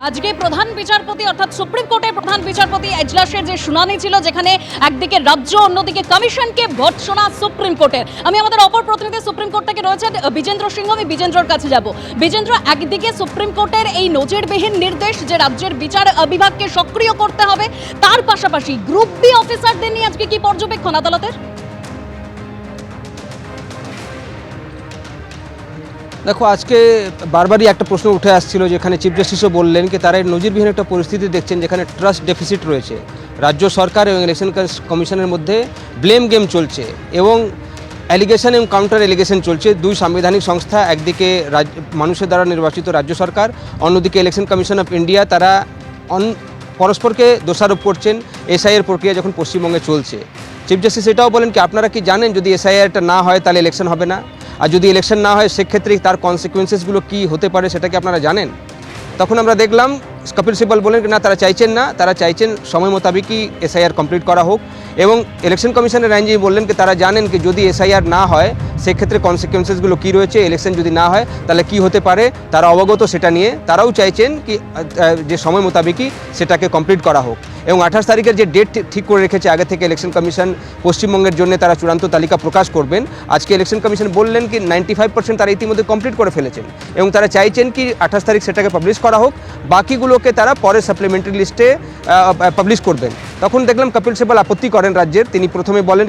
আজকে প্রধান বিচারপতি অর্থাৎ সুপ্রিম কোর্টের প্রধান বিচারপতি এজলাসের যে শুনানি ছিল, যেখানে একদিকে রাজ্য অন্যদিকে কমিশনকে ভর্ৎসনা সুপ্রিম কোর্টের। আমি আমাদের অপর প্রতিনিধি সুপ্রিম কোর্ট থেকে রয়েছেন বিজেন্দ্র সিংহ, আমি বিজেন্দ্রর কাছে যাব। বিজেন্দ্র, একদিকে সুপ্রিম কোর্টের এই নজিরবিহীন নির্দেশ যে রাজ্যের বিচার বিভাগকে সক্রিয় করতে হবে, তার পাশাপাশি গ্রুপ বি অফিসারদের নিয়ে আজকে কি পর্যবেক্ষণ আদালতের? দেখো, আজকে বারবারই একটা প্রশ্ন উঠে আসছিল, যেখানে চিফ জাস্টিসও বললেন কি তারা নজিরবিহীন একটা পরিস্থিতি দেখছেন, যেখানে ট্রাস্ট ডেফিসিট রয়েছে। রাজ্য সরকার এবং ইলেকশন কমিশনের মধ্যে ব্লেম গেম চলছে এবং অ্যালিগেশন এবং কাউন্টার অ্যালিগেশন চলছে। দুই সাংবিধানিক সংস্থা, একদিকে মানুষের দ্বারা নির্বাচিত রাজ্য সরকার, অন্যদিকে ইলেকশন কমিশন অফ ইন্ডিয়া, তারা পরস্পরকে দোষারোপ করছেন এসআইআর প্রক্রিয়া যখন পশ্চিমবঙ্গে চলছে। চিফ জাস্টিস এটাও বলেন কি আপনারা কি জানেন যদি এসআইআরটা না হয় তাহলে ইলেকশন হবে না, আর যদি ইলেকশন না হয় সেক্ষেত্রে তার কনসিকুয়েন্সেসগুলো কী হতে পারে সেটা কি আপনারা জানেন? তখন আমরা দেখলাম কপিল সিব্বল বলেন না, তারা চাইছেন না, তারা চাইছেন সময় মোতাবেকই এসআইআর কমপ্লিট করা হোক। এবং ইলেকশন কমিশনের আইনজীবী বললেন কি তারা জানেন কি যদি এসআইআর না হয় সেক্ষেত্রে কনসিকুয়েন্সেসগুলো কী রয়েছে, ইলেকশন যদি না হয় তাহলে কি হতে পারে, তারা অবগত সেটা নিয়ে। তারাও চাইছেন কি যে সময় মোতাবেকই সেটাকে কমপ্লিট করা হোক। এবং 28 তারিখের যে ডেট ঠিক করে রেখেছে আগে থেকে ইলেকশন কমিশন, পশ্চিমবঙ্গের জন্য তারা চূড়ান্ত তালিকা প্রকাশ করবেন। আজকে ইলেকশন কমিশন বললেন কি 95% তারা ইতিমধ্যে কমপ্লিট করে ফেলেছেন এবং তারা চাইছেন কি 28 তারিখ সেটাকে পাবলিশ করা হোক, বাকিগুলোকে তারা পরে সাপ্লিমেন্টারি লিস্টে পাবলিশ করবেন। তখন দেখলাম কপিল সিব্বল আপত্তি করেন রাজ্যের। তিনি প্রথমে বলেন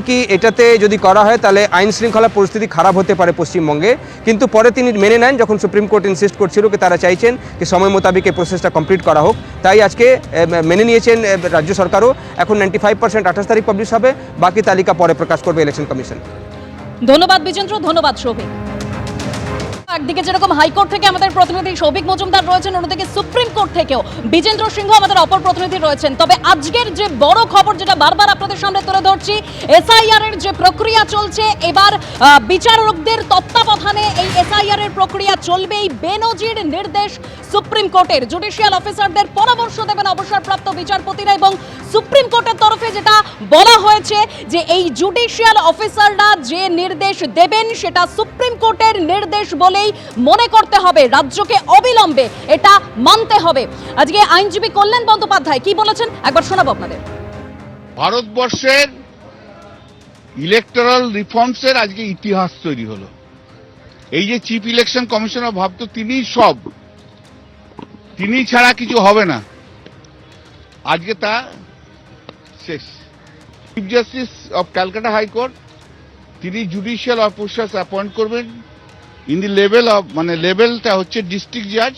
কি এটাতে যদি করা হয় তাহলে আইন শৃঙ্খলা পরিস্থিতি খারাপ হতে পারে পশ্চিমবঙ্গে, কিন্তু পরে তিনি মেনে নেন যখন সুপ্রিম কোর্ট ইনসিস্ট করছিল কি তারা চাইছেন কি সময় মোতাবেক এই প্রসেসটা কমপ্লিট করা হোক। তাই আজকে মেনে নিয়েছেন রাজ্য সরকারও। এখন 95% 28 তারিখ পাবলিশ হবে, বাকি তালিকা পরে প্রকাশ করবে ইলেকশন কমিশন। ধন্যবাদ বিজেন্দ্র, ধন্যবাদ সৌভিক। একদিকে যেরকম হাইকোর্ট থেকে আমাদের প্রতিনিধি সৌভিক মজুমদার রয়েছেন, অন্যদিকে সুপ্রিম কোর্ট থেকেও বিজেন্দ্র সিংহ আমাদের অপর প্রতিনিধি রয়েছেন। তবে আজকের যে বড় খবর, যেটা বারবার আপনাদের সামনে তুলে ধরছি, এসআইআর এর যে প্রক্রিয়া চলছে, এবার বিচারকদের তত্ত্বাবধানে এই এসআইআর এর প্রক্রিয়া চলবে। এই বেনজির নির্দেশ সুপ্রিম কোর্টের, জুডিশিয়াল অফিসারদের পরামর্শ দেবেন অবসরপ্রাপ্ত বিচারপতিরা। এবং সুপ্রিম কোর্টের তরফে যেটা বলা হয়েছে যে এই জুডিশিয়াল অফিসাররা যে নির্দেশ দেবেন সেটা সুপ্রিম কোর্টের নির্দেশ বলেই মনে করতে হবে, রাজ্যকে অবিলম্বে এটা মানতে হবে। আজকে আইনজীবী কল্যাণ বন্দ্যোপাধ্যায় কি বলেছেন একবার শোনাবো আপনাদের। ভারতবর্ষের ইলেকটোরাল রিফর্মসের আজকে ইতিহাস তৈরি হলো। এই যে চিফ ইলেকশন কমিশনার ভাবতো তিনি ছাড়া কিছু হবে না, আজকে তা শেষ। Chief justice of Calcutta high court তিনি জুডিশিয়াল অফিসার্স অ্যাপয়েন্ট করবেন ইন দি লেভেল অফ, মানে লেভেলটা হচ্ছে ডিস্ট্রিক্ট জাজ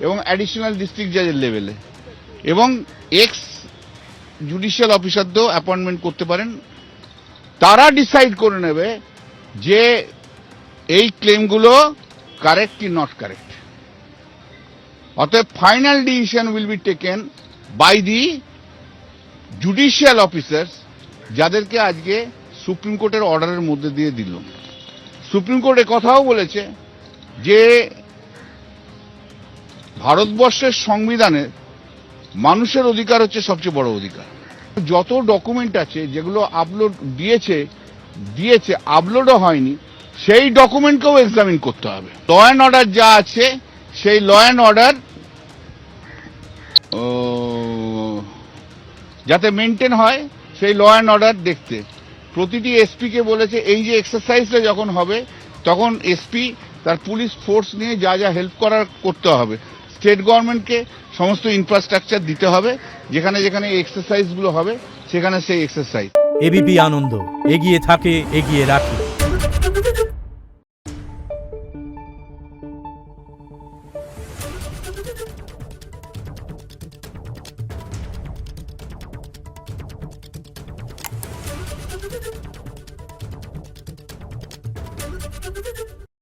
এবং অ্যাডিশনাল ডিস্ট্রিক্ট জাজের লেভেলে, এবং এক্স জুডিশিয়াল অফিসারদেরও অ্যাপয়েন্টমেন্ট করতে পারেন। তারা ডিসাইড করে নেবে যে এই ক্লেমগুলো কারেক্ট কি নট কারেক্ট। অতএব final decision will be taken by the judicial officers, যাদেরকে আজকে সুপ্রিম কোর্টের অর্ডারের মধ্যে দিয়ে দিল। সুপ্রিম কোর্ট কথাও বলেছে যে ভারতবর্ষের সংবিধানে মানুষের অধিকার হচ্ছে সবচেয়ে বড় অধিকার। যত ডকুমেন্ট আছে যেগুলো আপলোড দিয়েছে আপলোডও হয়নি, সেই ডকুমেন্টকেও এক্সামিন করতে হবে। ল অ্যান্ড অর্ডার যা আছে সেই ল অ্যান্ড অর্ডার যাতে মেনটেন হয়, সেই ল অ্যান্ড অর্ডার দেখতে প্রতিটি এসপিকে বলেছে এই যে এক্সারসাইজটা যখন হবে তখন এসপি তার পুলিশ ফোর্স নিয়ে যা যা হেল্প করার করতে হবে। স্টেট গভর্নমেন্টকে সমস্ত ইনফ্রাস্ট্রাকচার দিতে হবে, যেখানে যেখানে এই এক্সারসাইজগুলো হবে সেখানে সেই এক্সারসাইজ। এবিপি আনন্দ, এগিয়ে থাকে, এগিয়ে রাখে। Thank you.